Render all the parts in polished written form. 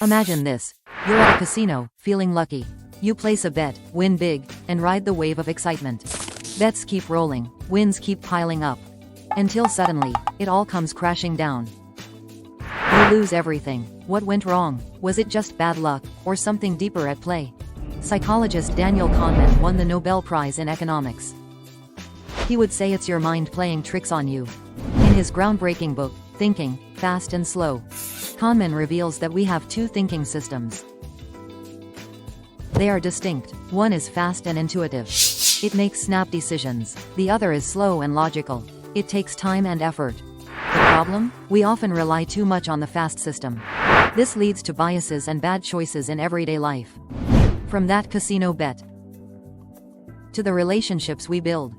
Imagine this. You're at a casino, feeling lucky. You place a bet, win big, and ride the wave of excitement. Bets keep rolling, wins keep piling up. Until suddenly, it all comes crashing down. You lose everything. What went wrong? Was it just bad luck, or something deeper at play? Psychologist Daniel Kahneman won the Nobel Prize in economics. He would say it's your mind playing tricks on you. In his groundbreaking book, Thinking, Fast and Slow, Kahneman reveals that we have two thinking systems. They are distinct. One is fast and intuitive. It makes snap decisions. The other is slow and logical. It takes time and effort. The problem? We often rely too much on the fast system. This leads to biases and bad choices in everyday life. From that casino bet to the relationships we build.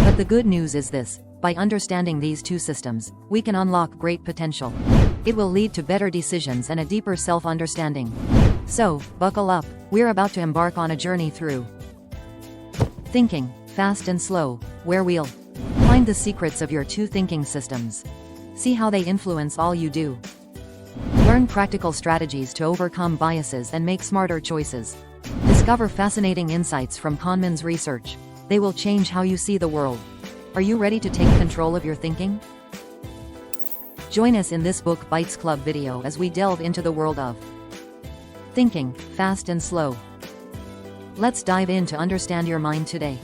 But the good news is this: by understanding these two systems, we can unlock great potential. It will lead to better decisions and a deeper self-understanding. So, buckle up. We're about to embark on a journey through thinking, fast and slow, where we'll find the secrets of your two thinking systems. See how they influence all you do. Learn practical strategies to overcome biases and make smarter choices. Discover fascinating insights from Kahneman's research. They will change how you see the world. Are you ready to take control of your thinking? Join us in this Book Bites Club video as we delve into the world of thinking, fast and slow. Let's dive in to understand your mind today.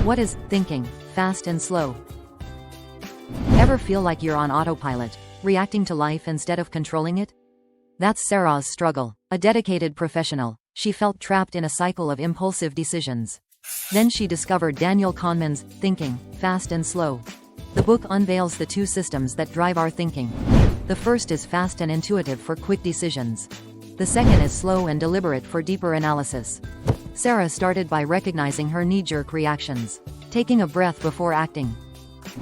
What is thinking, fast and slow? Ever feel like you're on autopilot, reacting to life instead of controlling it? That's Sarah's struggle. A dedicated professional, she felt trapped in a cycle of impulsive decisions. Then she discovered Daniel Kahneman's Thinking, Fast and Slow. The book unveils the two systems that drive our thinking. The first is fast and intuitive for quick decisions. The second is slow and deliberate for deeper analysis. Sarah started by recognizing her knee-jerk reactions, taking a breath before acting.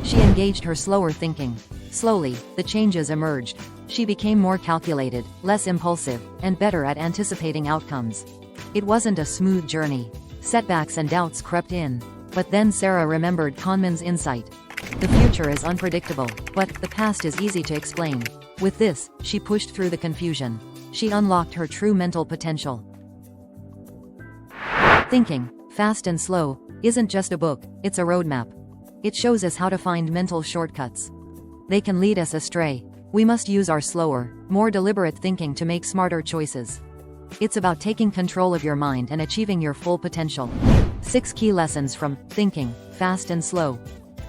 She engaged her slower thinking. Slowly, the changes emerged. She became more calculated, less impulsive, and better at anticipating outcomes. It wasn't a smooth journey. Setbacks and doubts crept in. But then Sarah remembered Kahneman's insight. The future is unpredictable, but the past is easy to explain. With this, she pushed through the confusion. She unlocked her true mental potential. Thinking, Fast and Slow isn't just a book, it's a roadmap. It shows us how to find mental shortcuts. They can lead us astray. We must use our slower, more deliberate thinking to make smarter choices. It's about taking control of your mind and achieving your full potential. 6 key lessons from Thinking, Fast and Slow.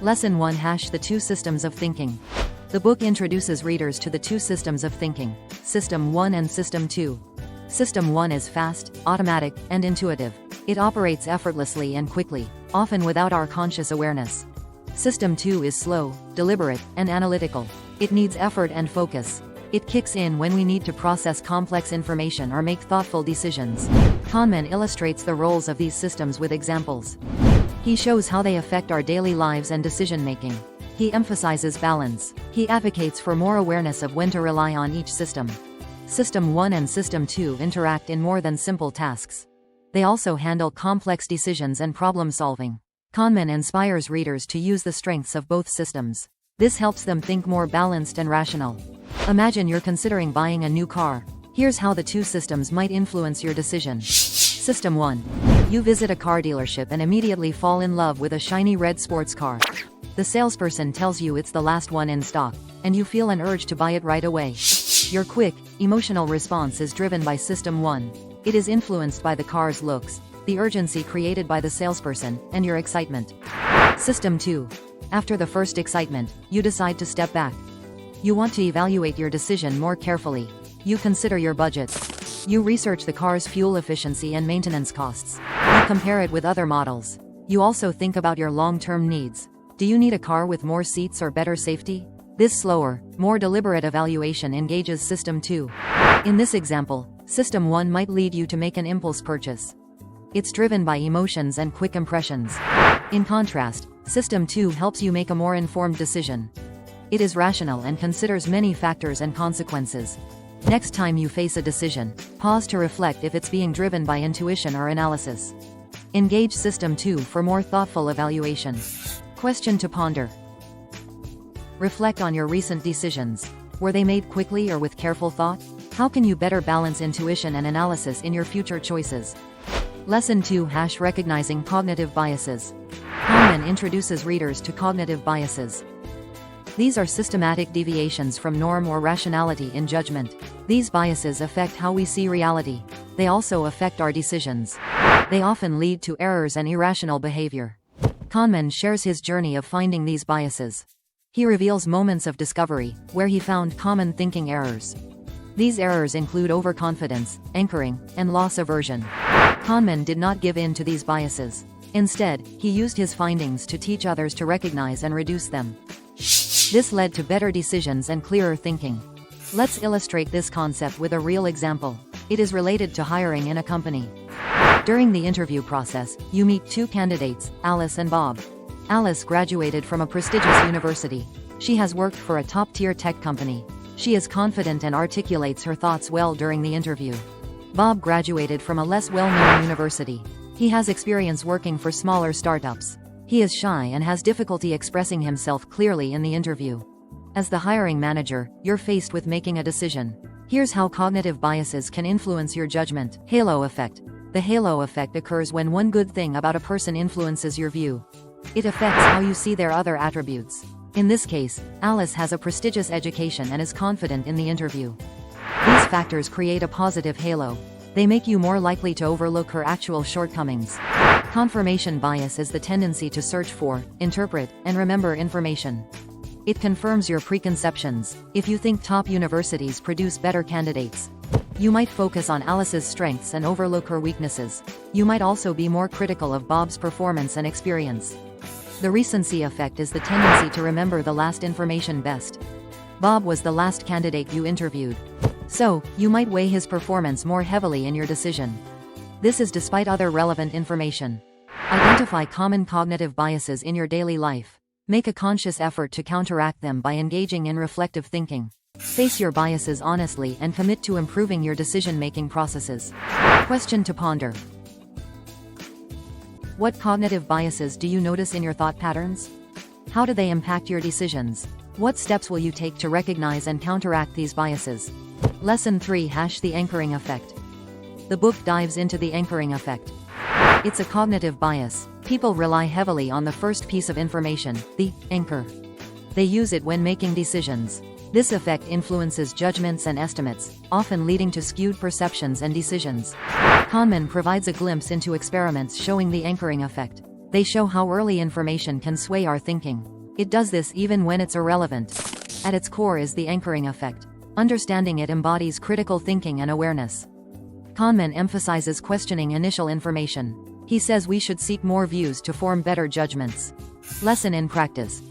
Lesson 1: The two systems of thinking. The book introduces readers to the two systems of thinking, System 1 and System 2. System 1 is fast, automatic, and intuitive. It operates effortlessly and quickly, often without our conscious awareness. System 2 is slow, deliberate, and analytical. It needs effort and focus. It kicks in when we need to process complex information or make thoughtful decisions. Kahneman illustrates the roles of these systems with examples. He shows how they affect our daily lives and decision-making. He emphasizes balance. He advocates for more awareness of when to rely on each system. System 1 and System 2 interact in more than simple tasks. They also handle complex decisions and problem-solving. Kahneman inspires readers to use the strengths of both systems. This helps them think more balanced and rational. Imagine you're considering buying a new car. Here's how the two systems might influence your decision. System 1. You visit a car dealership and immediately fall in love with a shiny red sports car. The salesperson tells you it's the last one in stock, and you feel an urge to buy it right away. Your quick, emotional response is driven by System 1. It is influenced by the car's looks, the urgency created by the salesperson, and your excitement. System 2. After the first excitement, you decide to step back. You want to evaluate your decision more carefully. You consider your budget. You research the car's fuel efficiency and maintenance costs. You compare it with other models. You also think about your long-term needs. Do you need a car with more seats or better safety? This slower, more deliberate evaluation engages System 2. In this example, System 1 might lead you to make an impulse purchase. It's driven by emotions and quick impressions. In contrast, System 2 helps you make a more informed decision. It is rational and considers many factors and consequences. Next time you face a decision, pause to reflect if it's being driven by intuition or analysis. Engage System 2 for more thoughtful evaluation. Question to ponder. Reflect on your recent decisions. Were they made quickly or with careful thought? How can you better balance intuition and analysis in your future choices? Lesson 2 # Recognizing Cognitive Biases. Kahneman introduces readers to cognitive biases. These are systematic deviations from norm or rationality in judgment. These biases affect how we see reality. They also affect our decisions. They often lead to errors and irrational behavior. Kahneman shares his journey of finding these biases. He reveals moments of discovery, where he found common thinking errors. These errors include overconfidence, anchoring, and loss aversion. Kahneman did not give in to these biases. Instead, he used his findings to teach others to recognize and reduce them. This led to better decisions and clearer thinking. Let's illustrate this concept with a real example. It is related to hiring in a company. During the interview process, you meet two candidates, Alice and Bob. Alice graduated from a prestigious university. She has worked for a top-tier tech company. She is confident and articulates her thoughts well during the interview. Bob graduated from a less well-known university. He has experience working for smaller startups. He is shy and has difficulty expressing himself clearly in the interview. As the hiring manager, you're faced with making a decision. Here's how cognitive biases can influence your judgment. Halo effect. The halo effect occurs when one good thing about a person influences your view. It affects how you see their other attributes. In this case, Alice has a prestigious education and is confident in the interview. These factors create a positive halo. They make you more likely to overlook her actual shortcomings. Confirmation bias is the tendency to search for, interpret, and remember information. It confirms your preconceptions. If you think top universities produce better candidates, you might focus on Alice's strengths and overlook her weaknesses. You might also be more critical of Bob's performance and experience. The recency effect is the tendency to remember the last information best. Bob was the last candidate you interviewed, so you might weigh his performance more heavily in your decision. This is despite other relevant information. Identify common cognitive biases in your daily life. Make a conscious effort to counteract them by engaging in reflective thinking. Face your biases honestly and commit to improving your decision-making processes. Question to ponder. What cognitive biases do you notice in your thought patterns? How do they impact your decisions? What steps will you take to recognize and counteract these biases? Lesson 3 # The Anchoring Effect. The book dives into the anchoring effect. It's a cognitive bias. People rely heavily on the first piece of information, the anchor. They use it when making decisions. This effect influences judgments and estimates, often leading to skewed perceptions and decisions. Kahneman provides a glimpse into experiments showing the anchoring effect. They show how early information can sway our thinking. It does this even when it's irrelevant. At its core is the anchoring effect. Understanding it embodies critical thinking and awareness. Kahneman emphasizes questioning initial information. He says we should seek more views to form better judgments. Lesson in practice.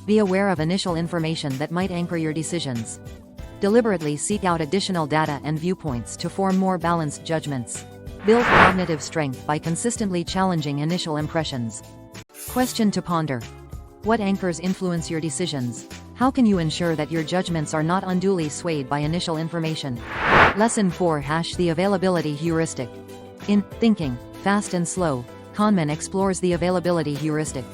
Be aware of initial information that might anchor your decisions. Deliberately seek out additional data and viewpoints to form more balanced judgments. Build cognitive strength by consistently challenging initial impressions. Question to ponder. What anchors influence your decisions? How can you ensure that your judgments are not unduly swayed by initial information? Lesson 4 # The Availability Heuristic. In Thinking, Fast and Slow, Kahneman explores the availability heuristic.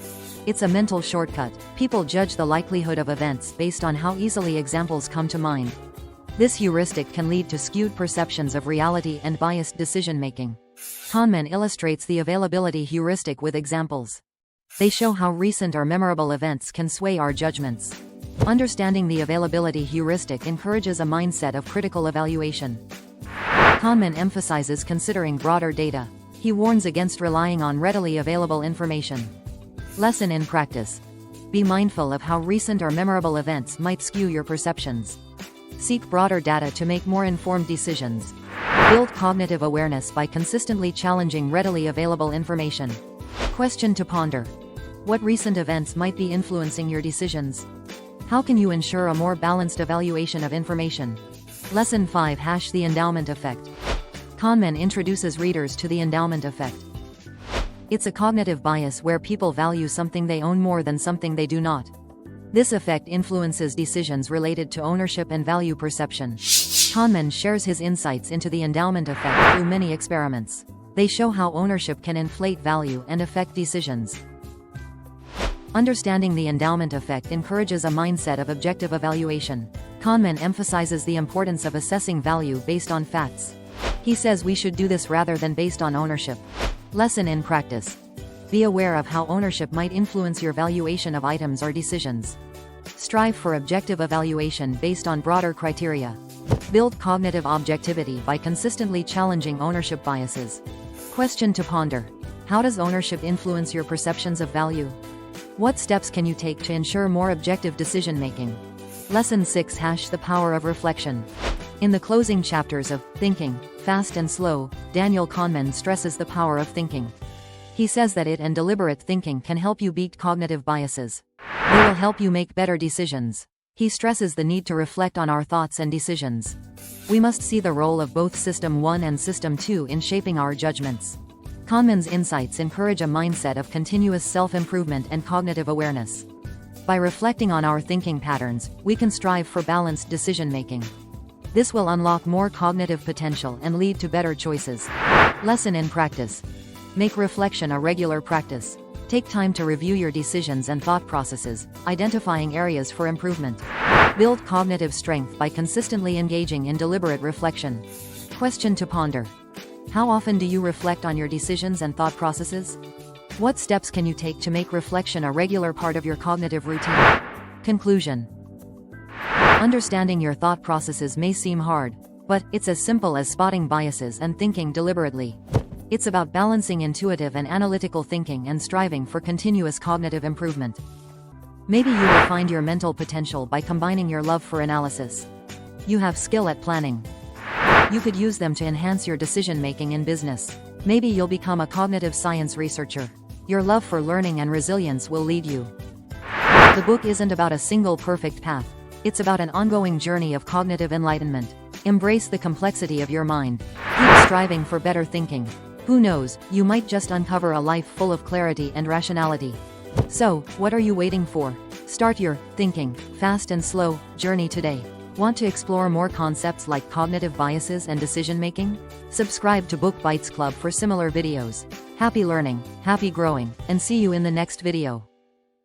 It's a mental shortcut. People judge the likelihood of events based on how easily examples come to mind. This heuristic can lead to skewed perceptions of reality and biased decision-making. Kahneman illustrates the availability heuristic with examples. They show how recent or memorable events can sway our judgments. Understanding the availability heuristic encourages a mindset of critical evaluation. Kahneman emphasizes considering broader data. He warns against relying on readily available information. Lesson in practice. Be mindful of how recent or memorable events might skew your perceptions. Seek broader data to make more informed decisions. Build cognitive awareness by consistently challenging readily available information. Question to ponder. What recent events might be influencing your decisions? How can you ensure a more balanced evaluation of information? Lesson 5 # The Endowment Effect. Kahneman introduces readers to the endowment effect. It's a cognitive bias where people value something they own more than something they do not. This effect influences decisions related to ownership and value perception. Kahneman shares his insights into the endowment effect through many experiments. They show how ownership can inflate value and affect decisions. Understanding the endowment effect encourages a mindset of objective evaluation. Kahneman emphasizes the importance of assessing value based on facts. He says we should do this rather than based on ownership. Lesson in practice. Be aware of how ownership might influence your valuation of items or decisions. Strive for objective evaluation based on broader criteria. Build cognitive objectivity by consistently challenging ownership biases. Question to ponder. How does ownership influence your perceptions of value? What steps can you take to ensure more objective decision-making? Lesson 6 # The power of reflection. In the closing chapters of Thinking, Fast and Slow, Daniel Kahneman stresses the power of thinking. He says that it and deliberate thinking can help you beat cognitive biases. They will help you make better decisions. He stresses the need to reflect on our thoughts and decisions. We must see the role of both System 1 and System 2 in shaping our judgments. Kahneman's insights encourage a mindset of continuous self-improvement and cognitive awareness. By reflecting on our thinking patterns, we can strive for balanced decision-making. This will unlock more cognitive potential and lead to better choices. Lesson in practice. Make reflection a regular practice. Take time to review your decisions and thought processes, identifying areas for improvement. Build cognitive strength by consistently engaging in deliberate reflection. Question to ponder. How often do you reflect on your decisions and thought processes? What steps can you take to make reflection a regular part of your cognitive routine? Conclusion. Understanding your thought processes may seem hard, but it's as simple as spotting biases and thinking deliberately. It's about balancing intuitive and analytical thinking and striving for continuous cognitive improvement. Maybe you will find your mental potential by combining your love for analysis. You have skill at planning. You could use them to enhance your decision-making in business. Maybe you'll become a cognitive science researcher. Your love for learning and resilience will lead you. The book isn't about a single perfect path. It's about an ongoing journey of cognitive enlightenment. Embrace the complexity of your mind. Keep striving for better thinking. Who knows, you might just uncover a life full of clarity and rationality. So, what are you waiting for? Start your Thinking, Fast and Slow journey today. Want to explore more concepts like cognitive biases and decision-making? Subscribe to Book Bites Club for similar videos. Happy learning, happy growing, and see you in the next video.